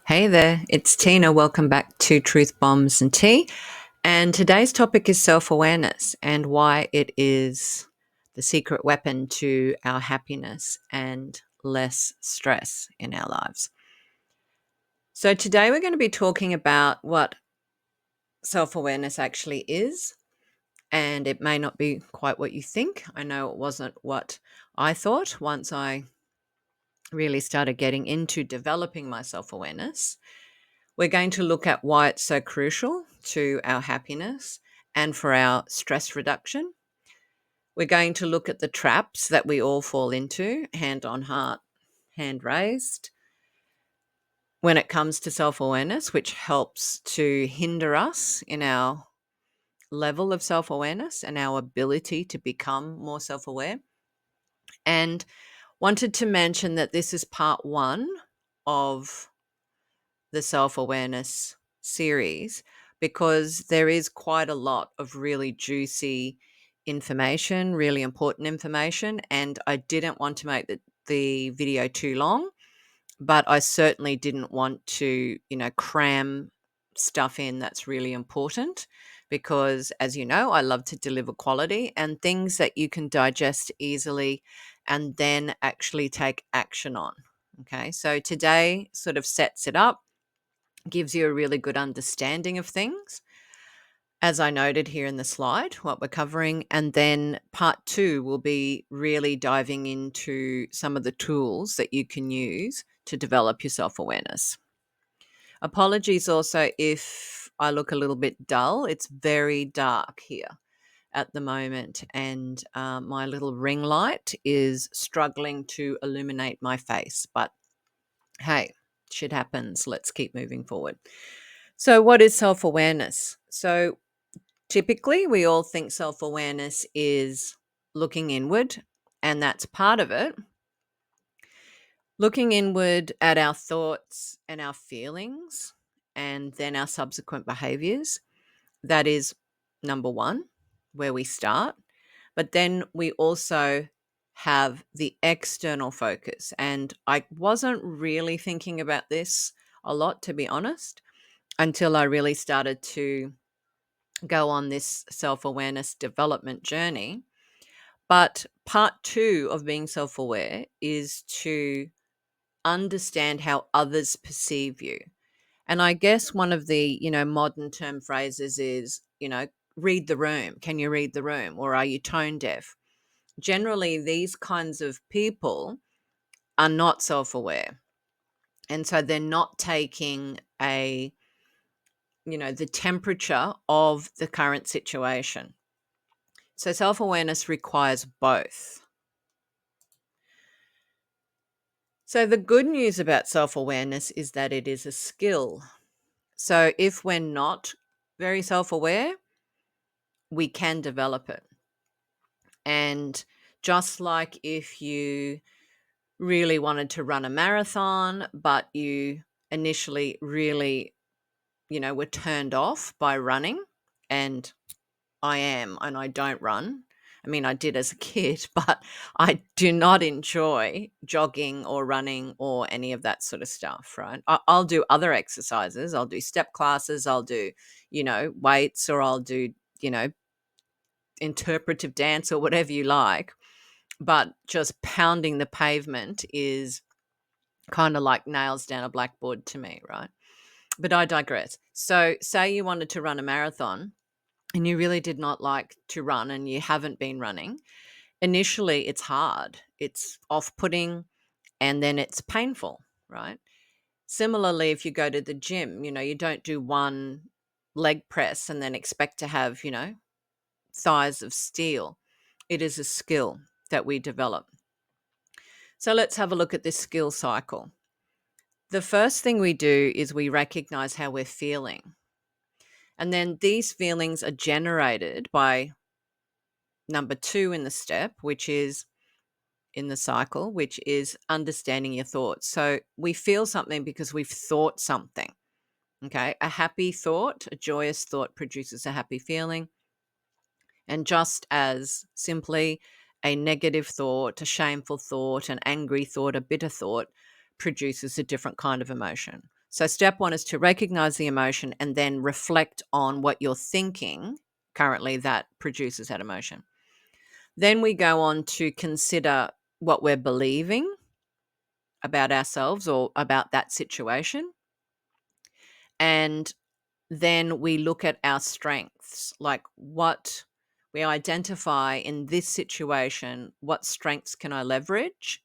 Hey there, it's Tina. Welcome back to Truth Bombs and Tea. And today's topic is self awareness and why it is the secret weapon to our happiness and less stress in our lives. So, today we're going to be talking about what self awareness actually is. And it may not be quite what you think. I know it wasn't what I thought once I really started getting into developing my self awareness. We're going to look at why it's so crucial to our happiness and for our stress reduction. We're going to look at the traps that we all fall into, hand on heart, hand raised, when it comes to self awareness, which helps to hinder us in our level of self awareness and our ability to become more self aware. And wanted to mention that this is part one of the self awareness series because there is quite a lot of really juicy information, really important information. And I didn't want to make the video too long, but I certainly didn't want to, cram stuff in that's really important because, as you know, I love to deliver quality and things that you can digest easily and then actually take action on. Okay, so today sort of sets it up, gives you a really good understanding of things, as I noted here in the slide, what we're covering. And then part two will be really diving into some of the tools that you can use to develop your self awareness. Apologies also if I look a little bit dull. It's very dark here at the moment, and my little ring light is struggling to illuminate my face. But hey, shit happens. Let's keep moving forward. So, what is self awareness? So, typically, we all think self awareness is looking inward, and that's part of it. Looking inward at our thoughts and our feelings, and then our subsequent behaviors. That is number one, where we start. But then we also have the external focus. And I wasn't really thinking about this a lot, to be honest, until I really started to go on this self awareness development journey. But part two of being self aware is to understand how others perceive you. And I guess one of the, modern term phrases is, read the room. Can you read the room? Or are you tone deaf? Generally, these kinds of people are not self aware. And so they're not taking the temperature of the current situation. So self awareness requires both. So the good news about self awareness is that it is a skill. So if we're not very self aware, we can develop it. And just like if you really wanted to run a marathon, but you initially really, were turned off by running, and I don't run. I mean, I did as a kid, but I do not enjoy jogging or running or any of that sort of stuff, right? I'll do other exercises. I'll do step classes. I'll do, weights, or I'll do, you know, interpretive dance or whatever you like. But just pounding the pavement is kind of like nails down a blackboard to me, right? But I digress. So, say you wanted to run a marathon and you really did not like to run and you haven't been running. Initially, it's hard, it's off putting, and then it's painful, right? Similarly, if you go to the gym, you don't do one leg press and then expect to have, thighs of steel. It is a skill that we develop. So let's have a look at this skill cycle. The first thing we do is we recognize how we're feeling. And then these feelings are generated by number two in the step, which is in the cycle, which is understanding your thoughts. So we feel something because we've thought something. Okay. A happy thought, a joyous thought produces a happy feeling. And just as simply, a negative thought, a shameful thought, an angry thought, a bitter thought produces a different kind of emotion. So step one is to recognize the emotion and then reflect on what you're thinking currently that produces that emotion. Then we go on to consider what we're believing about ourselves or about that situation. And then we look at our strengths, like what we identify in this situation, what strengths can I leverage?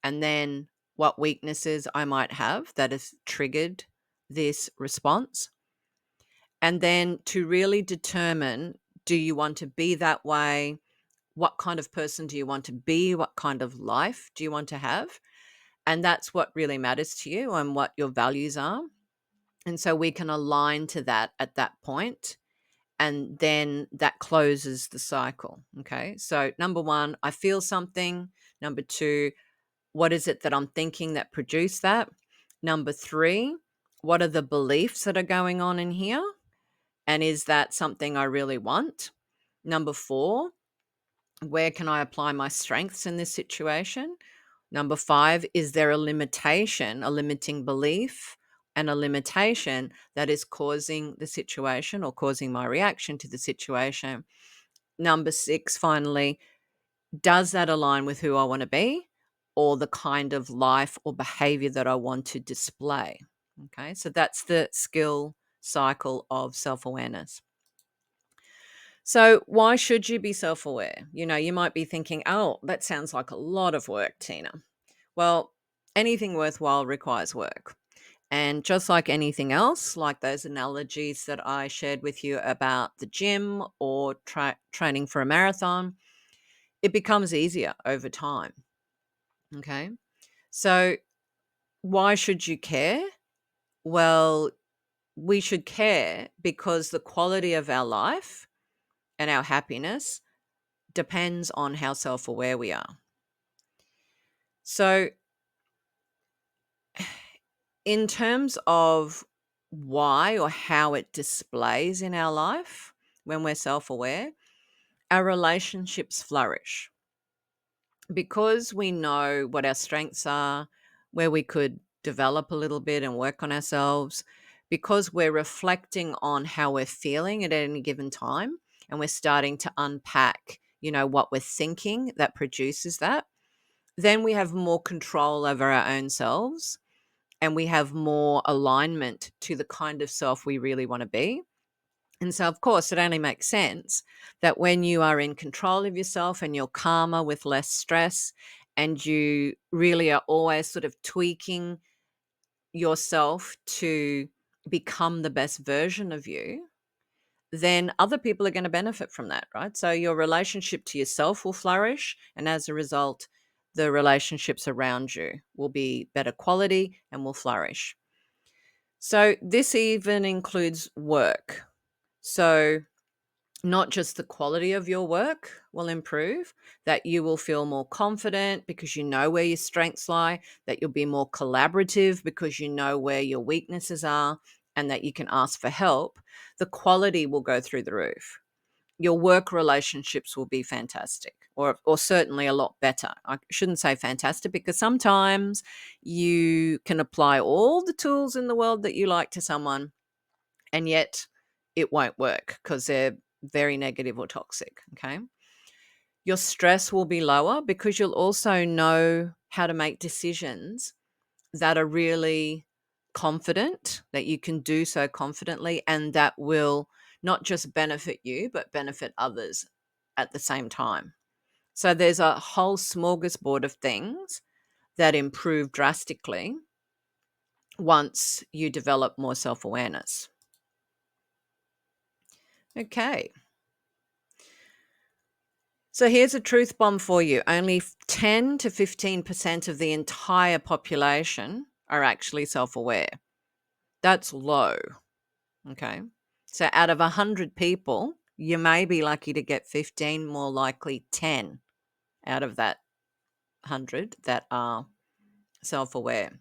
And then what weaknesses I might have that has triggered this response. And then to really determine, do you want to be that way? What kind of person do you want to be? What kind of life do you want to have? And that's what really matters to you and what your values are. And so we can align to that at that point, and then that closes the cycle. Okay. So, number one, I feel something. Number two, what is it that I'm thinking that produced that? Number three, what are the beliefs that are going on in here? And is that something I really want? Number four, where can I apply my strengths in this situation? Number five, is there a limitation, a limiting belief, and a limitation that is causing the situation or causing my reaction to the situation? Number six, finally, does that align with who I want to be or the kind of life or behavior that I want to display? Okay, so that's the skill cycle of self awareness. So, why should you be self aware? You might be thinking, oh, that sounds like a lot of work, Tina. Well, anything worthwhile requires work. And just like anything else, like those analogies that I shared with you about the gym or training for a marathon, it becomes easier over time. Okay. So, why should you care? Well, we should care because the quality of our life and our happiness depends on how self aware we are. So, in terms of why or how it displays in our life when we're self aware, our relationships flourish because we know what our strengths are, where we could develop a little bit and work on ourselves, because we're reflecting on how we're feeling at any given time and we're starting to unpack, what we're thinking that produces that. Then we have more control over our own selves and we have more alignment to the kind of self we really want to be. And so, of course, it only makes sense that when you are in control of yourself and you're calmer with less stress, and you really are always sort of tweaking yourself to become the best version of you, then other people are going to benefit from that, right? So your relationship to yourself will flourish. And as a result, the relationships around you will be better quality and will flourish. So this even includes work. So not just the quality of your work will improve, that you will feel more confident because you know where your strengths lie, that you'll be more collaborative because you know where your weaknesses are, and that you can ask for help. The quality will go through the roof. Your work relationships will be fantastic, or certainly a lot better. I shouldn't say fantastic because sometimes you can apply all the tools in the world that you like to someone, and yet it won't work because they're very negative or toxic. Okay. Your stress will be lower because you'll also know how to make decisions that are really confident, that you can do so confidently, and that will not just benefit you, but benefit others at the same time. So there's a whole smorgasbord of things that improve drastically once you develop more self awareness. Okay. So here's a truth bomb for you. Only 10 to 15% of the entire population are actually self aware. That's low. Okay. So out of 100 people, you may be lucky to get 15, more likely 10 out of that 100 that are self aware.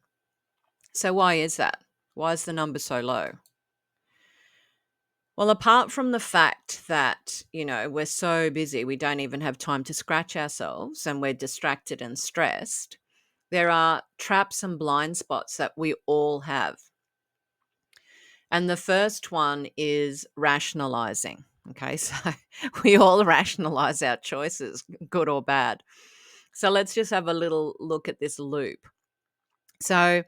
So why is that? Why is the number so low? Well, apart from the fact that, we're so busy, we don't even have time to scratch ourselves and we're distracted and stressed, there are traps and blind spots that we all have. And the first one is rationalizing. Okay, so we all rationalize our choices, good or bad. So let's just have a little look at this loop. So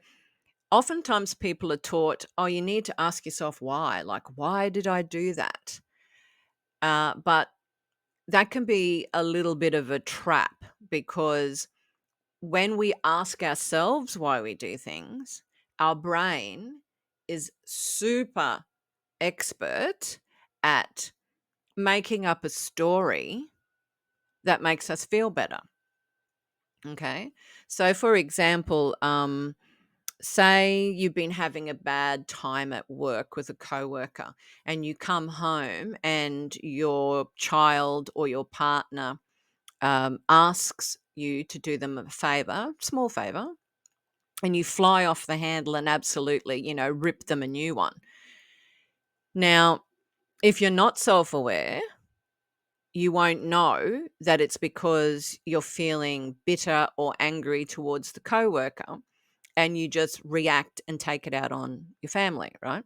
oftentimes people are taught, oh, you need to ask yourself why. Like, why did I do that? But that can be a little bit of a trap, because when we ask ourselves why we do things, our brain is super expert at making up a story that makes us feel better. Okay. So, for example, say you've been having a bad time at work with a coworker, and you come home and your child or your partner asks you to do them a favor, small favor, and you fly off the handle and absolutely, rip them a new one. Now, if you're not self-aware, you won't know that it's because you're feeling bitter or angry towards the coworker, and you just react and take it out on your family, right?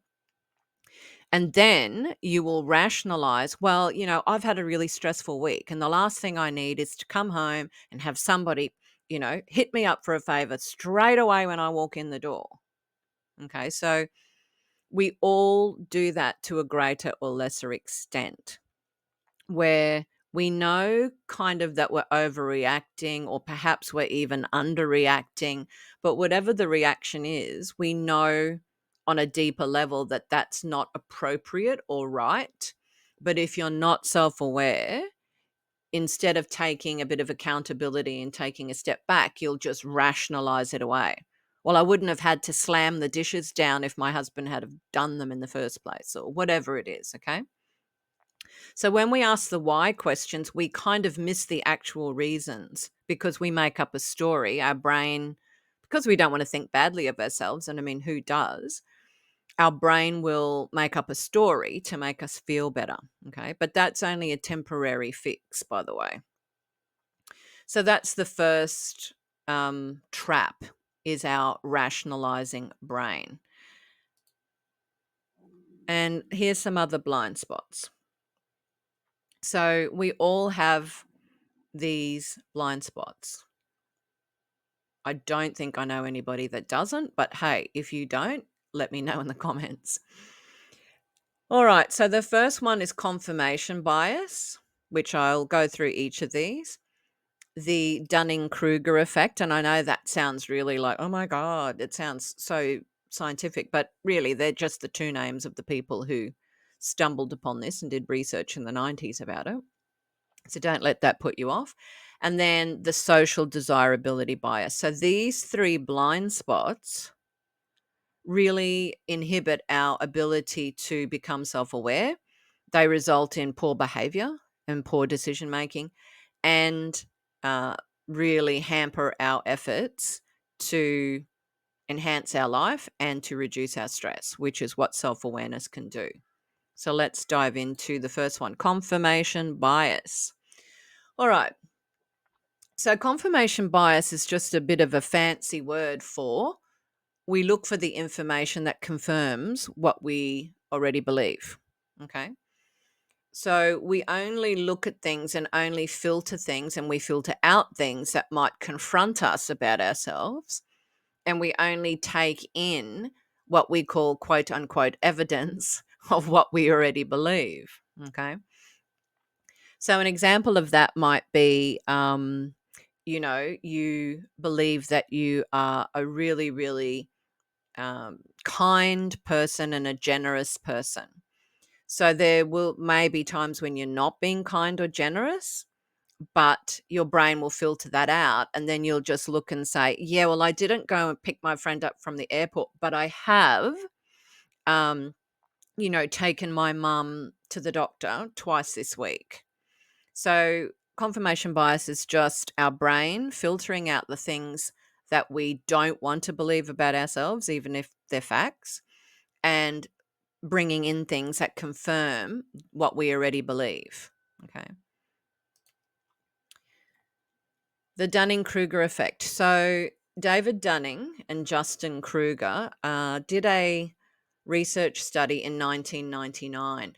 And then you will rationalize, well, I've had a really stressful week, and the last thing I need is to come home and have somebody, hit me up for a favor straight away when I walk in the door. Okay. So we all do that to a greater or lesser extent, where we know kind of that we're overreacting, or perhaps we're even underreacting. But whatever the reaction is, we know on a deeper level that that's not appropriate or right. But if you're not self-aware, instead of taking a bit of accountability and taking a step back, you'll just rationalize it away. Well, I wouldn't have had to slam the dishes down if my husband had have done them in the first place, or whatever it is. Okay. So when we ask the why questions, we kind of miss the actual reasons, because we make up a story. Our brain, because we don't want to think badly of ourselves, and I mean, who does? Our brain will make up a story to make us feel better. Okay. But that's only a temporary fix, by the way. So that's the first trap, is our rationalizing brain. And here's some other blind spots. So we all have these blind spots. I don't think I know anybody that doesn't, but hey, if you don't, let me know in the comments. All right, so the first one is confirmation bias, which I'll go through each of these. The Dunning-Kruger effect, and I know that sounds really like, oh my God, it sounds so scientific, but really they're just the two names of the people who stumbled upon this and did research in the 90s about it. So don't let that put you off. And then the social desirability bias. So these three blind spots really inhibit our ability to become self-aware. They result in poor behavior and poor decision making, and uh, really hamper our efforts to enhance our life and to reduce our stress, which is what self-awareness can do. So let's dive into the first one, confirmation bias. All right. So confirmation bias is just a bit of a fancy word for, we look for the information that confirms what we already believe. Okay. So we only look at things and only filter things, and we filter out things that might confront us about ourselves. And we only take in what we call quote unquote evidence of what we already believe. Okay. So an example of that might be, you believe that you are a really, really kind person and a generous person. So there will maybe times when you're not being kind or generous, but your brain will filter that out, and then you'll just look and say, yeah, well, I didn't go and pick my friend up from the airport, but I have, taken my mum to the doctor twice this week. So confirmation bias is just our brain filtering out the things that we don't want to believe about ourselves, even if they're facts, and bringing in things that confirm what we already believe. Okay. The Dunning-Kruger effect. So David Dunning and Justin Kruger did a research study in 1999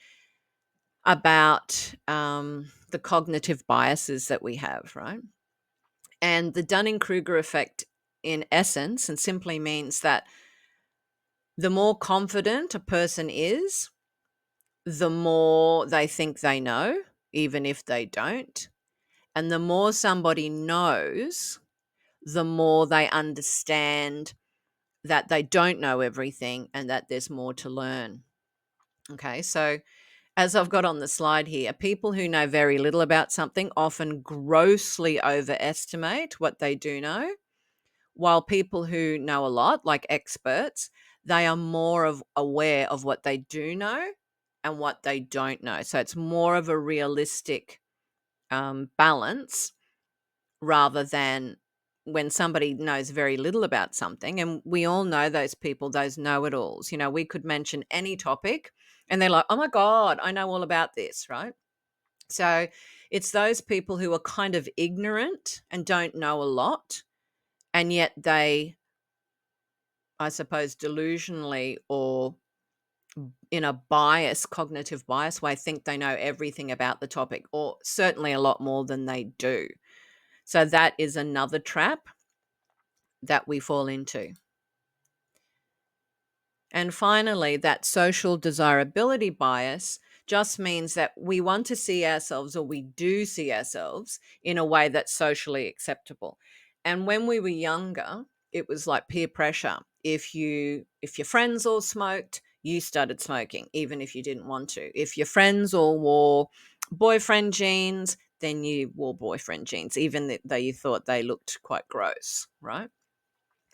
about the cognitive biases that we have, right? And the Dunning-Kruger effect, in essence, and simply means that the more confident a person is, the more they think they know, even if they don't. And the more somebody knows, the more they understand that they don't know everything and that there's more to learn. Okay, so as I've got on the slide here, people who know very little about something often grossly overestimate what they do know, while people who know a lot, like experts, they are more aware of what they do know and what they don't know. So it's more of a realistic balance rather than when somebody knows very little about something. And we all know those people, those know-it-alls. We could mention any topic and they're like, oh my God, I know all about this, right? So it's those people who are kind of ignorant and don't know a lot, and yet they, I suppose, delusionally or in a cognitive bias way, think they know everything about the topic, or certainly a lot more than they do. So that is another trap that we fall into. And finally, that social desirability bias just means that we want to see ourselves, or we do see ourselves, in a way that's socially acceptable. And when we were younger, it was like peer pressure. If your friends all smoked, you started smoking, even if you didn't want to. If your friends all wore boyfriend jeans, then you wore boyfriend jeans, even though you thought they looked quite gross, right?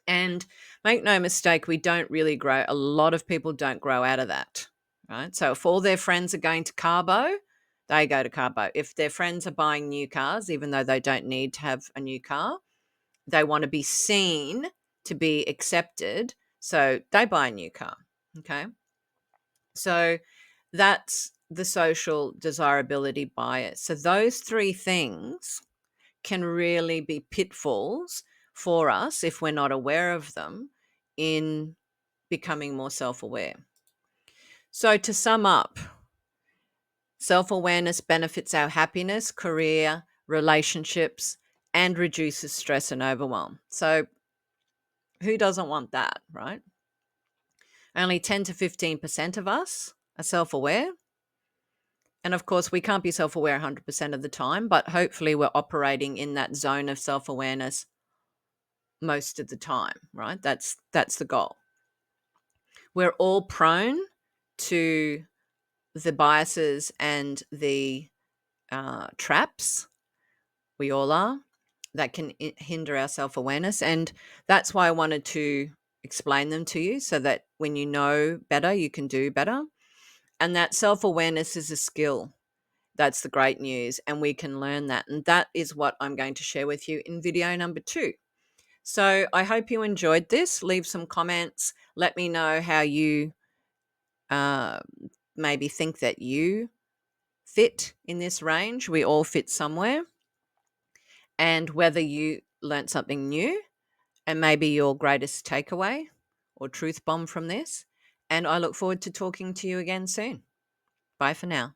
And make no mistake, we don't really grow. A lot of people don't grow out of that, right? So if all their friends are going to carbo, they go to carbo. If their friends are buying new cars, even though they don't need to have a new car, they want to be seen to be accepted. So they buy a new car. Okay. So that's the social desirability bias. So those three things can really be pitfalls for us if we're not aware of them in becoming more self-aware. So to sum up, self-awareness benefits our happiness, career, relationships, and reduces stress and overwhelm. So who doesn't want that, right? Only 10 to 15% of us are self-aware. And of course, we can't be self-aware 100% of the time, but hopefully we're operating in that zone of self-awareness most of the time, right? That's the goal. We're all prone to the biases and the traps. We all are. That can hinder our self-awareness. And that's why I wanted to explain them to you, so that when you know better, you can do better. And that self-awareness is a skill. That's the great news. And we can learn that. And that is what I'm going to share with you in video number 2. So I hope you enjoyed this. Leave some comments. Let me know how you maybe think that you fit in this range. We all fit somewhere. And whether you learnt something new and maybe your greatest takeaway or truth bomb from this. And I look forward to talking to you again soon. Bye for now.